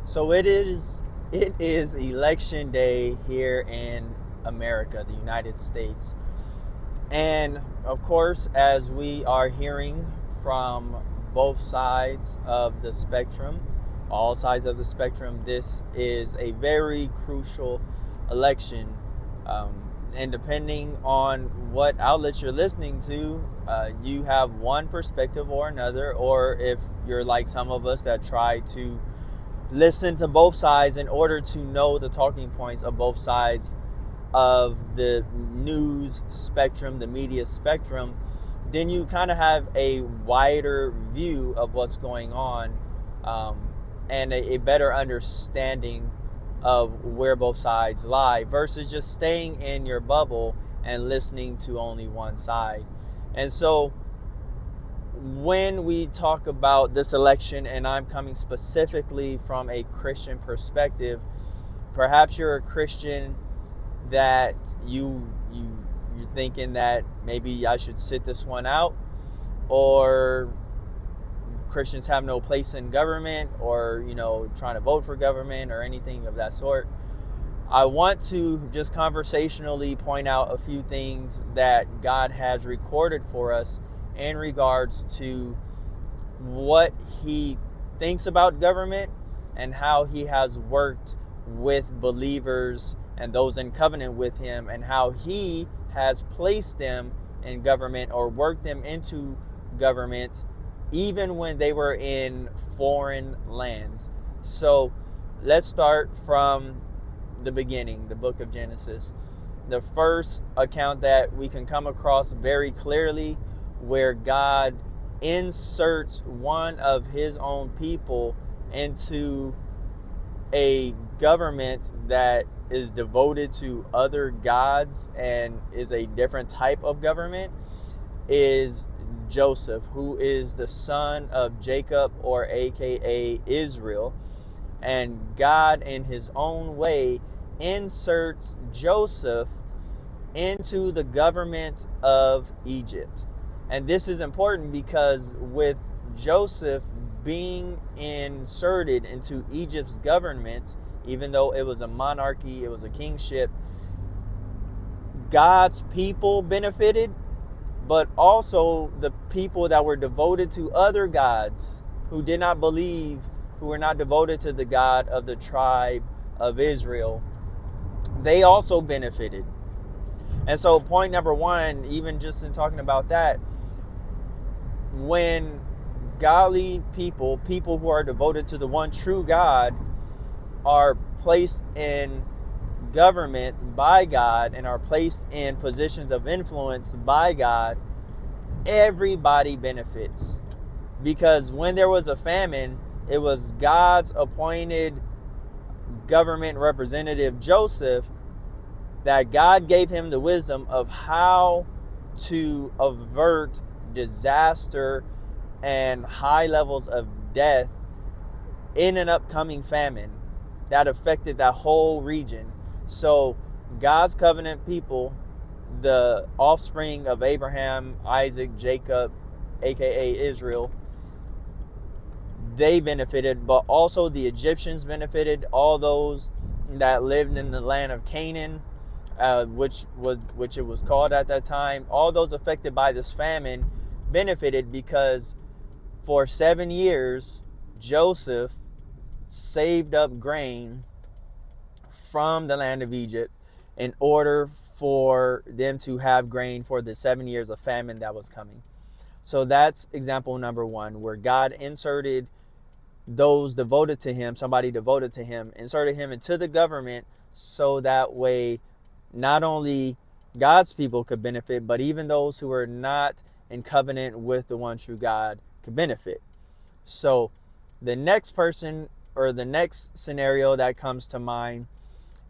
So it is election day here in America, the United States. And of course, as we are hearing from both sides of the spectrum, all sides of the spectrum, this is a very crucial election. And depending on what outlets you're listening to, you have one perspective or another, or if you're like some of us that try to listen to both sides in order to know the talking points of both sides of the news spectrum, the media spectrum, then you kind of have a wider view of what's going on, um, and a better understanding of where both sides lie versus just staying in your bubble and listening to only one side. And so when we talk about this election, and I'm coming specifically from a Christian perspective, perhaps you're a Christian that you're thinking that maybe I should sit this one out, or Christians have no place in government, or trying to vote for government or anything of that sort. I want to just conversationally point out a few things that God has recorded for us in regards to what he thinks about government and how he has worked with believers and those in covenant with him, and how he has placed them in government or worked them into government even when they were in foreign lands. So let's start from the beginning, the book of Genesis. The first account that we can come across very clearly where God inserts one of his own people into a government that is devoted to other gods and is a different type of government is Joseph, who is the son of Jacob, or aka Israel. And God, in his own way, inserts Joseph into the government of Egypt. And this is important because with Joseph being inserted into Egypt's government, even though it was a monarchy, it was a kingship, God's people benefited, but also the people that were devoted to other gods, who did not believe, who were not devoted to the God of the tribe of Israel, they also benefited. And so point number one, even just in talking about that, when godly people, people who are devoted to the one true God, are placed in government by God and are placed in positions of influence by God, everybody benefits. Because when there was a famine, it was God's appointed government representative, Joseph, that God gave him the wisdom of how to avert disaster and high levels of death in an upcoming famine that affected that whole region. So God's covenant people, the offspring of Abraham, Isaac, Jacob, aka Israel, they benefited, but also the Egyptians benefited. All those that lived in the land of Canaan, which it was called at that time, all those affected by this famine benefited, because for 7 years Joseph saved up grain from the land of Egypt in order for them to have grain for the 7 years of famine that was coming. So that's example number one, where God inserted those devoted to him, somebody devoted to him, inserted him into the government, so that way not only God's people could benefit, but even those who were not in covenant with the one true God could benefit. So the next person, or the next scenario that comes to mind,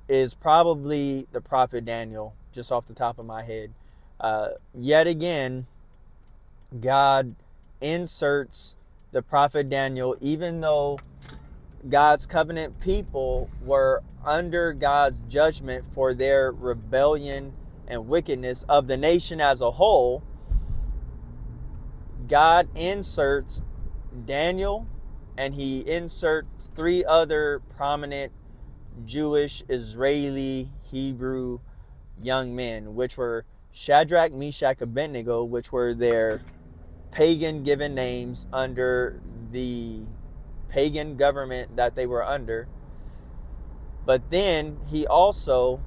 is probably the prophet Daniel, just off the top of my head. Yet again, God inserts the prophet Daniel, even though God's covenant people were under God's judgment for their rebellion and wickedness of the nation as a whole. God inserts Daniel and he inserts three other prominent Jewish, Israeli, Hebrew young men, which were Shadrach, Meshach, Abednego, which were their pagan given names under the pagan government that they were under. But then he also,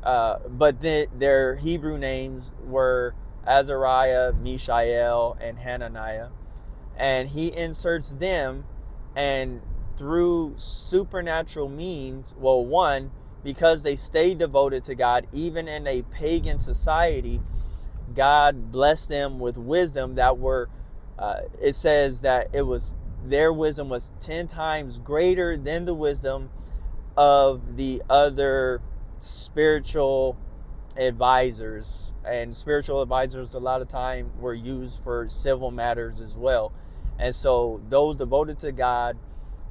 their Hebrew names were Azariah, Mishael, and Hananiah. And he inserts them, and through supernatural means, well, one, because they stayed devoted to God, even in a pagan society, God blessed them with wisdom that were, it says that their wisdom was 10 times greater than the wisdom of the other spiritual advisors. And spiritual advisors a lot of time were used for civil matters as well. And so those devoted to God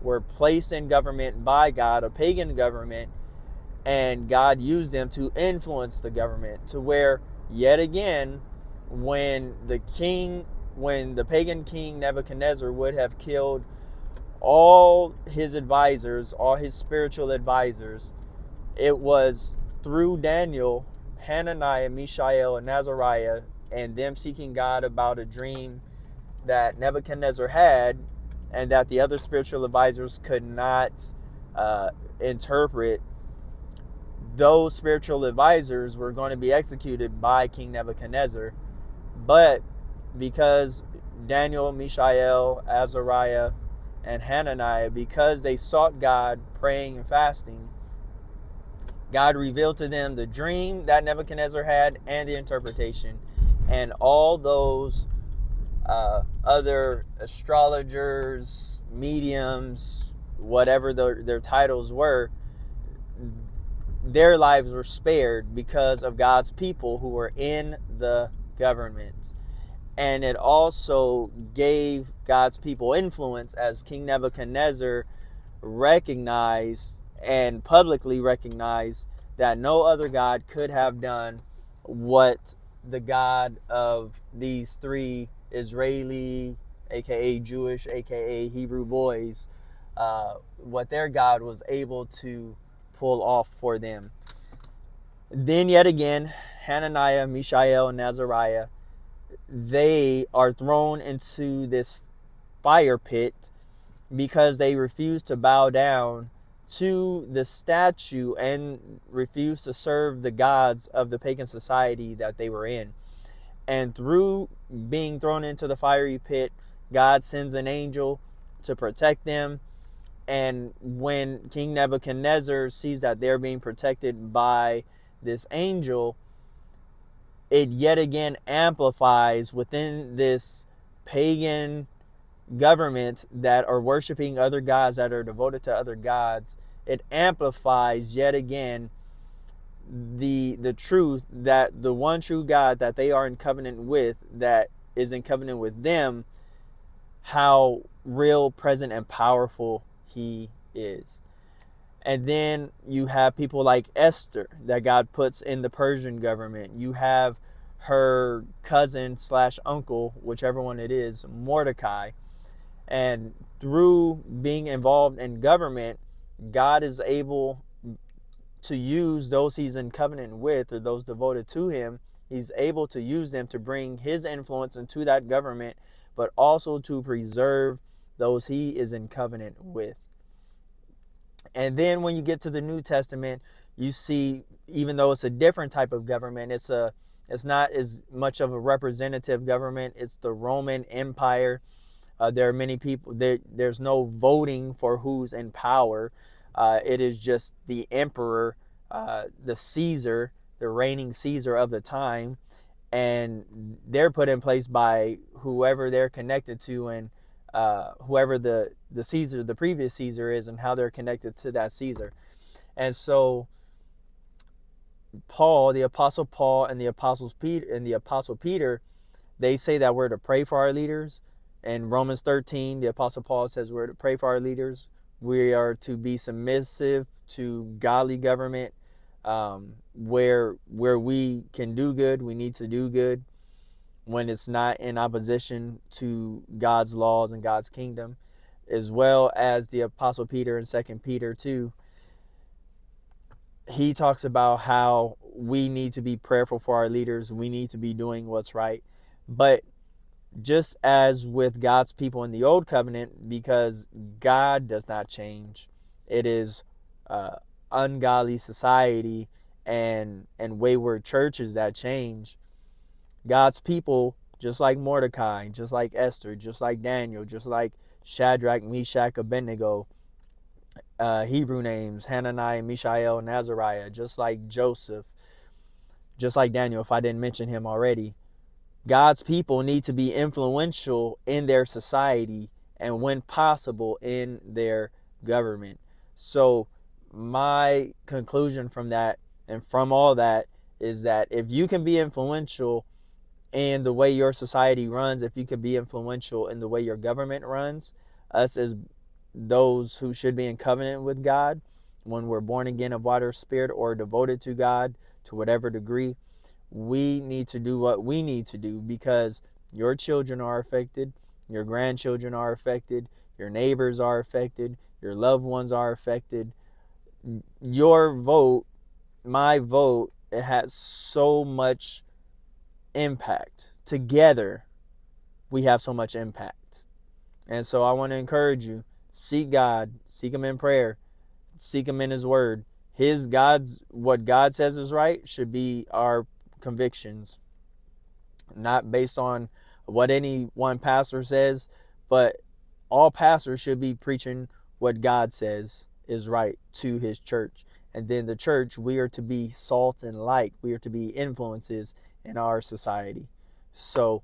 were placed in government by God, a pagan government, and God used them to influence the government to where, yet again, when the pagan king Nebuchadnezzar would have killed all his advisors, all his spiritual advisors, it was through Daniel, Hananiah, Mishael, and Azariah, and them seeking God about a dream that Nebuchadnezzar had, and that the other spiritual advisors could not interpret. Those spiritual advisors were going to be executed by King Nebuchadnezzar. But because Daniel, Mishael, Azariah, and Hananiah, because they sought God, praying and fasting, God revealed to them the dream that Nebuchadnezzar had and the interpretation. And all those other astrologers, mediums, whatever their titles were, their lives were spared because of God's people who were in the government. And it also gave God's people influence, as King Nebuchadnezzar recognized and publicly recognized that no other God could have done what the God of these three Israeli, aka Jewish, aka Hebrew boys, what their God was able to pull off for them. Then yet again, Hananiah, Mishael, and Azariah, they are thrown into this fire pit because they refuse to bow down to the statue and refuse to serve the gods of the pagan society that they were in. And through being thrown into the fiery pit, God sends an angel to protect them. And when King Nebuchadnezzar sees that they're being protected by this angel, it yet again amplifies within this pagan government that are worshiping other gods, that are devoted to other gods. It amplifies yet again the truth that the one true God that they are in covenant with, that is in covenant with them, how real, present, and powerful he is. And then you have people like Esther that God puts in the Persian government. You have her cousin / uncle, whichever one it is, Mordecai. And through being involved in government, God is able to use those he's in covenant with, or those devoted to him. He's able to use them to bring his influence into that government, but also to preserve those he is in covenant with. And then when you get to the New Testament, you see, even though it's a different type of government, it's not as much of a representative government. It's the Roman Empire. There are many people. There's no voting for who's in power. It is just the emperor, the Caesar, the reigning Caesar of the time, and they're put in place by whoever they're connected to, and whoever the Caesar, the previous Caesar is, and how they're connected to that Caesar. And so Paul, the Apostle Paul, and the Apostle Peter, they say that we're to pray for our leaders. In Romans 13, the Apostle Paul says we're to pray for our leaders. We are to be submissive to godly government. Where we can do good, we need to do good when it's not in opposition to God's laws and God's kingdom. as well as the Apostle Peter in 2 Peter 2, he talks about how we need to be prayerful for our leaders. We need to be doing what's right. But just as with God's people in the old covenant, because God does not change, it is ungodly society and wayward churches that change. God's people, just like Mordecai, just like Esther, just like Daniel, just like Shadrach, Meshach, Abednego, Hebrew names, Hananiah, Mishael, and Azariah, just like Joseph, just like Daniel, if I didn't mention him already. God's people need to be influential in their society and, when possible, in their government. So my conclusion from that and from all that is that if you can be influential in the way your society runs, if you can be influential in the way your government runs, us as those who should be in covenant with God, when we're born again of water, spirit, or devoted to God to whatever degree, we need to do what we need to do, because your children are affected, your grandchildren are affected, your neighbors are affected, your loved ones are affected. Your vote, my vote, it has so much impact. Together, we have so much impact. And so I want to encourage you, seek God, seek Him in prayer, seek Him in His Word. What God says is right should be our convictions, not based on what any one pastor says, but all pastors should be preaching what God says is right to His church. And then the church, we are to be salt and light. We are to be influences in our society. So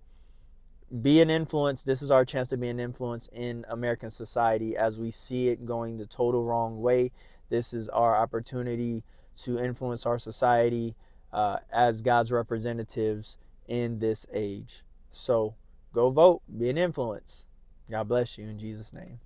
be an influence. This is our chance to be an influence in American society as we see it going the total wrong way. This is our opportunity to influence our society as God's representatives in this age. So go vote, be an influence. God bless you in Jesus' name.